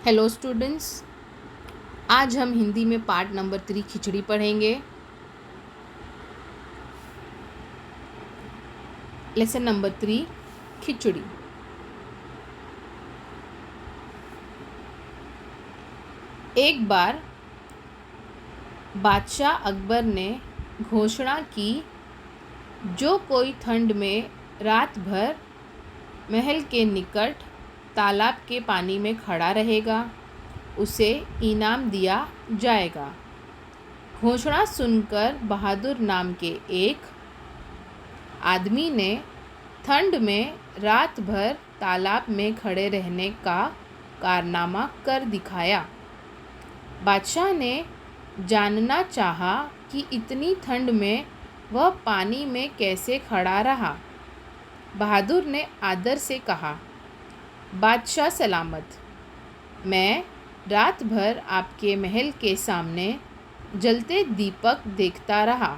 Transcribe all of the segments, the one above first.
Hello students, आज हम हिंदी में पार्ट नंबर 3 खिचड़ी पढ़ेंगे। लेसन नंबर 3 खिचड़ी। एक बार बादशाह अकबर ने घोषणा की, जो कोई ठंड में रात भर महल के निकट तालाब के पानी में खड़ा रहेगा उसे इनाम दिया जाएगा। घोषणा सुनकर बहादुर नाम के एक आदमी ने ठंड में रात भर तालाब में खड़े रहने का कारनामा कर दिखाया। बादशाह ने जानना चाहा कि इतनी ठंड में वह पानी में कैसे खड़ा रहा। बहादुर ने आदर से कहा, बादशाह सलामत, मैं रात भर आपके महल के सामने जलते दीपक देखता रहा।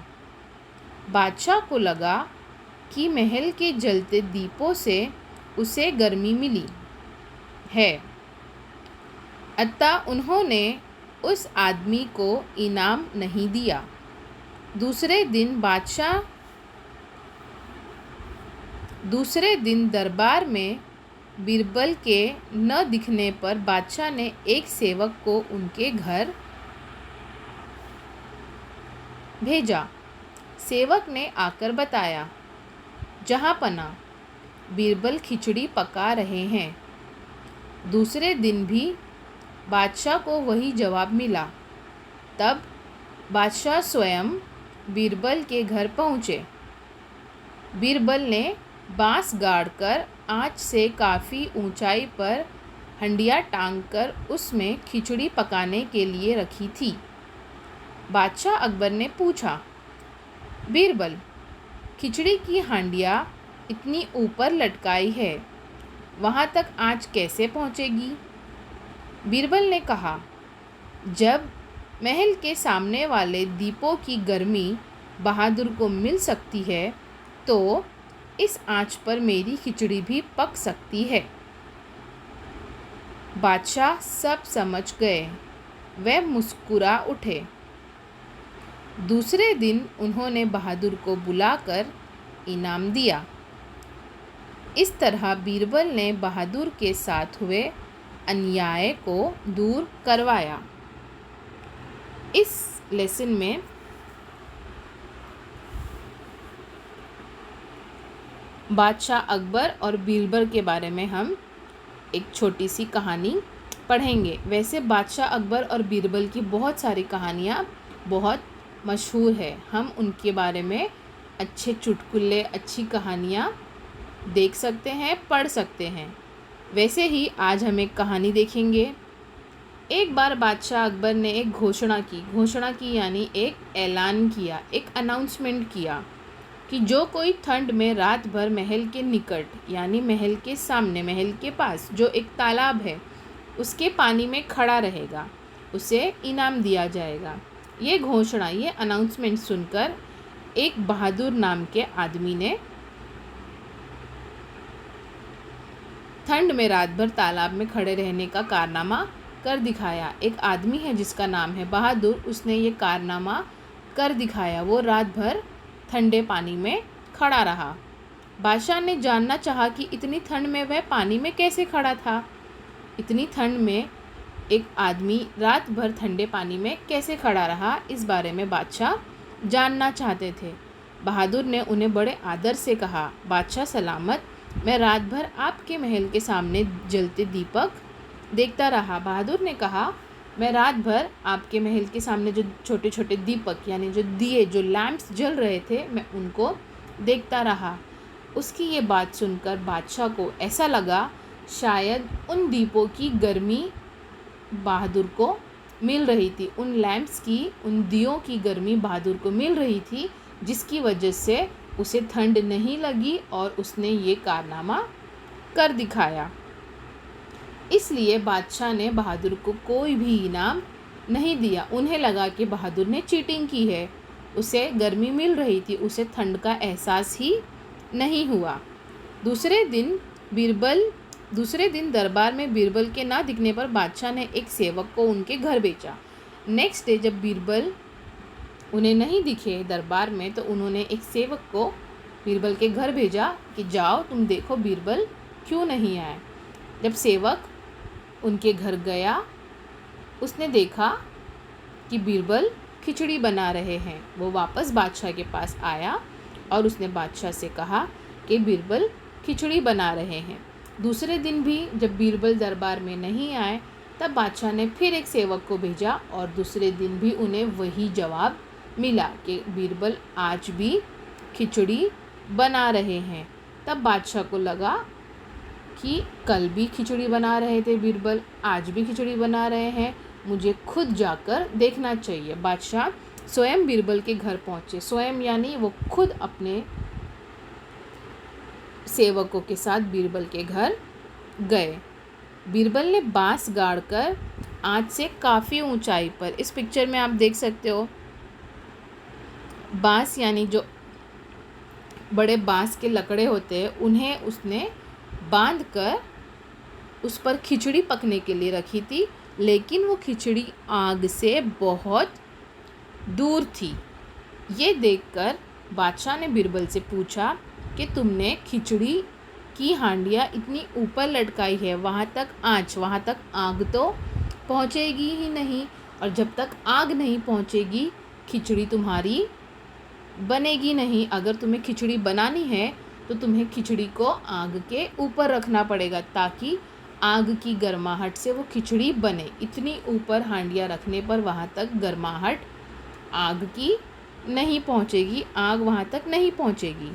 बादशाह को लगा कि महल के जलते दीपों से उसे गर्मी मिली है, अतः उन्होंने उस आदमी को इनाम नहीं दिया। दूसरे दिन दरबार में बीरबल के न दिखने पर बादशाह ने एक सेवक को उनके घर भेजा। सेवक ने आकर बताया, जहाँपना, बीरबल खिचड़ी पका रहे हैं। दूसरे दिन भी बादशाह को वही जवाब मिला। तब बादशाह स्वयं बीरबल के घर पहुँचे। बीरबल ने बांस गाड़कर आँच से काफ़ी ऊंचाई पर हंडिया टांगकर उसमें खिचड़ी पकाने के लिए रखी थी। बादशाह अकबर ने पूछा, बीरबल, खिचड़ी की हांडिया इतनी ऊपर लटकाई है, वहाँ तक आँच कैसे पहुँचेगी? बीरबल ने कहा, जब महल के सामने वाले दीपों की गर्मी बहादुर को मिल सकती है तो इस आँच पर मेरी खिचड़ी भी पक सकती है। बादशाह सब समझ गए, वे मुस्कुरा उठे। दूसरे दिन उन्होंने बहादुर को बुलाकर इनाम दिया। इस तरह बीरबल ने बहादुर के साथ हुए अन्याय को दूर करवाया। इस लेसन में बादशाह अकबर और बीरबल के बारे में हम एक छोटी सी कहानी पढ़ेंगे। वैसे बादशाह अकबर और बीरबल की बहुत सारी कहानियाँ बहुत मशहूर है। हम उनके बारे में अच्छे चुटकुले, अच्छी कहानियाँ देख सकते हैं, पढ़ सकते हैं। वैसे ही आज हम एक कहानी देखेंगे। एक बार बादशाह अकबर ने एक घोषणा की यानी एक ऐलान किया, एक अनाउंसमेंट किया कि जो कोई ठंड में रात भर महल के निकट यानी महल के सामने, महल के पास जो एक तालाब है उसके पानी में खड़ा रहेगा उसे इनाम दिया जाएगा। ये घोषणा, ये अनाउंसमेंट सुनकर एक बहादुर नाम के आदमी ने ठंड में रात भर तालाब में खड़े रहने का कारनामा कर दिखाया। एक आदमी है जिसका नाम है बहादुर, उसने ये कारनामा कर दिखाया। वो रात भर ठंडे पानी में खड़ा रहा। बादशाह ने जानना चाहा कि इतनी ठंड में वह पानी में कैसे खड़ा था। इतनी ठंड में एक आदमी रात भर ठंडे पानी में कैसे खड़ा रहा, इस बारे में बादशाह जानना चाहते थे। बहादुर ने उन्हें बड़े आदर से कहा, बादशाह सलामत, मैं रात भर आपके महल के सामने जलते दीपक देखता रहा। बहादुर ने कहा, मैं रात भर आपके महल के सामने जो छोटे छोटे दीपक यानी जो दिए, जो लैंप्स जल रहे थे, मैं उनको देखता रहा। उसकी ये बात सुनकर बादशाह को ऐसा लगा शायद उन दीपों की गर्मी बहादुर को मिल रही थी, उन लैंप्स की, उन दियों की गर्मी बहादुर को मिल रही थी, जिसकी वजह से उसे ठंड नहीं लगी और उसने ये कारनामा कर दिखाया। इसलिए बादशाह ने बहादुर को कोई भी इनाम नहीं दिया। उन्हें लगा कि बहादुर ने चीटिंग की है, उसे गर्मी मिल रही थी, उसे ठंड का एहसास ही नहीं हुआ। दूसरे दिन बीरबल दूसरे दिन दरबार में बीरबल के ना दिखने पर बादशाह ने एक सेवक को उनके घर भेजा। नेक्स्ट डे जब बीरबल उन्हें नहीं दिखे दरबार में, तो उन्होंने एक सेवक को बीरबल के घर भेजा कि जाओ तुम देखो बीरबल क्यों नहीं आए। जब सेवक उनके घर गया, उसने देखा कि बीरबल खिचड़ी बना रहे हैं। वो वापस बादशाह के पास आया और उसने बादशाह से कहा कि बीरबल खिचड़ी बना रहे हैं। दूसरे दिन भी जब बीरबल दरबार में नहीं आए, तब बादशाह ने फिर एक सेवक को भेजा और दूसरे दिन भी उन्हें वही जवाब मिला कि बीरबल आज भी खिचड़ी बना रहे हैं। तब बादशाह को लगा कि कल भी खिचड़ी बना रहे थे बीरबल, आज भी खिचड़ी बना रहे हैं, मुझे खुद जाकर देखना चाहिए। बादशाह स्वयं बीरबल के घर पहुँचे। स्वयं यानी वो खुद अपने सेवकों के साथ बीरबल के घर गए। बीरबल ने बांस गाड़कर आँच से काफ़ी ऊंचाई पर, इस पिक्चर में आप देख सकते हो, बांस यानी जो बड़े बांस के लकड़े होते हैं उन्हें उसने बांधकर उस पर खिचड़ी पकने के लिए रखी थी, लेकिन वो खिचड़ी आग से बहुत दूर थी। ये देखकर बादशाह ने बीरबल से पूछा कि तुमने खिचड़ी की हांडियाँ इतनी ऊपर लटकाई है, वहाँ तक आग तो पहुँचेगी ही नहीं, और जब तक आग नहीं पहुँचेगी खिचड़ी तुम्हारी बनेगी नहीं। अगर तुम्हें खिचड़ी बनानी है तो तुम्हें खिचड़ी को आग के ऊपर रखना पड़ेगा ताकि आग की गर्माहट से वो खिचड़ी बने। इतनी ऊपर हांडियाँ रखने पर वहाँ तक गर्माहट आग की नहीं पहुँचेगी, आग वहाँ तक नहीं पहुँचेगी।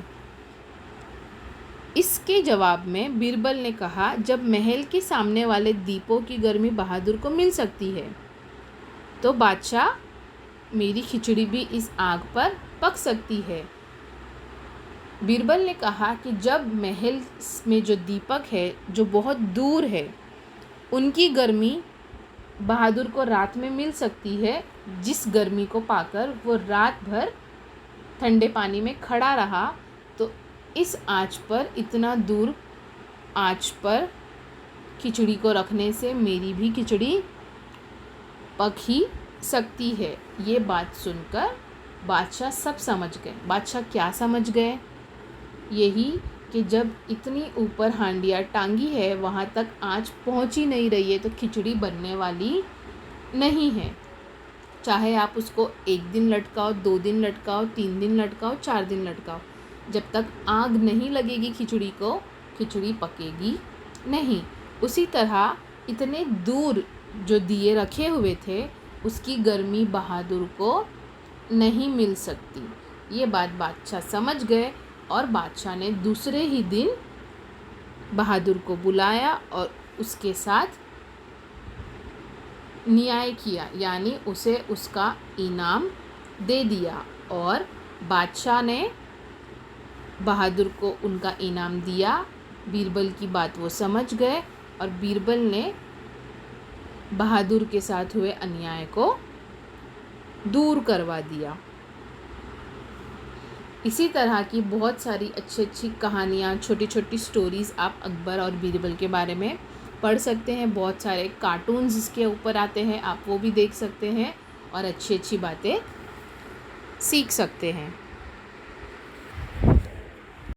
इसके जवाब में बीरबल ने कहा, जब महल के सामने वाले दीपों की गर्मी बहादुर को मिल सकती है, तो बादशाह मेरी खिचड़ी भी इस आग पर पक सकती है। बीरबल ने कहा कि जब महल में जो दीपक है जो बहुत दूर है, उनकी गर्मी बहादुर को रात में मिल सकती है, जिस गर्मी को पाकर वो रात भर ठंडे पानी में खड़ा रहा, तो इस आँच पर, इतना दूर आँच पर खिचड़ी को रखने से मेरी भी खिचड़ी पक ही सकती है। ये बात सुनकर बादशाह सब समझ गए। बादशाह क्या समझ गए? यही कि जब इतनी ऊपर हांडियाँ टांगी है, वहाँ तक आँच पहुँच ही नहीं रही है, तो खिचड़ी बनने वाली नहीं है। चाहे आप उसको 1 दिन लटकाओ, 2 दिन लटकाओ, 3 दिन लटकाओ, 4 दिन लटकाओ, जब तक आग नहीं लगेगी खिचड़ी को, खिचड़ी पकेगी नहीं। उसी तरह इतने दूर जो दिए रखे हुए थे, उसकी गर्मी बहादुर को नहीं मिल सकती। ये बात बादशाह समझ गए और बादशाह ने दूसरे ही दिन बहादुर को बुलाया और उसके साथ न्याय किया, यानी उसे उसका इनाम दे दिया। और बादशाह ने बहादुर को उनका इनाम दिया। बीरबल की बात वो समझ गए और बीरबल ने बहादुर के साथ हुए अन्याय को दूर करवा दिया। इसी तरह की बहुत सारी अच्छी अच्छी कहानियाँ, छोटी छोटी स्टोरीज़ आप अकबर और बीरबल के बारे में पढ़ सकते हैं। बहुत सारे कार्टून्स इसके ऊपर आते हैं, आप वो भी देख सकते हैं और अच्छी अच्छी बातें सीख सकते हैं।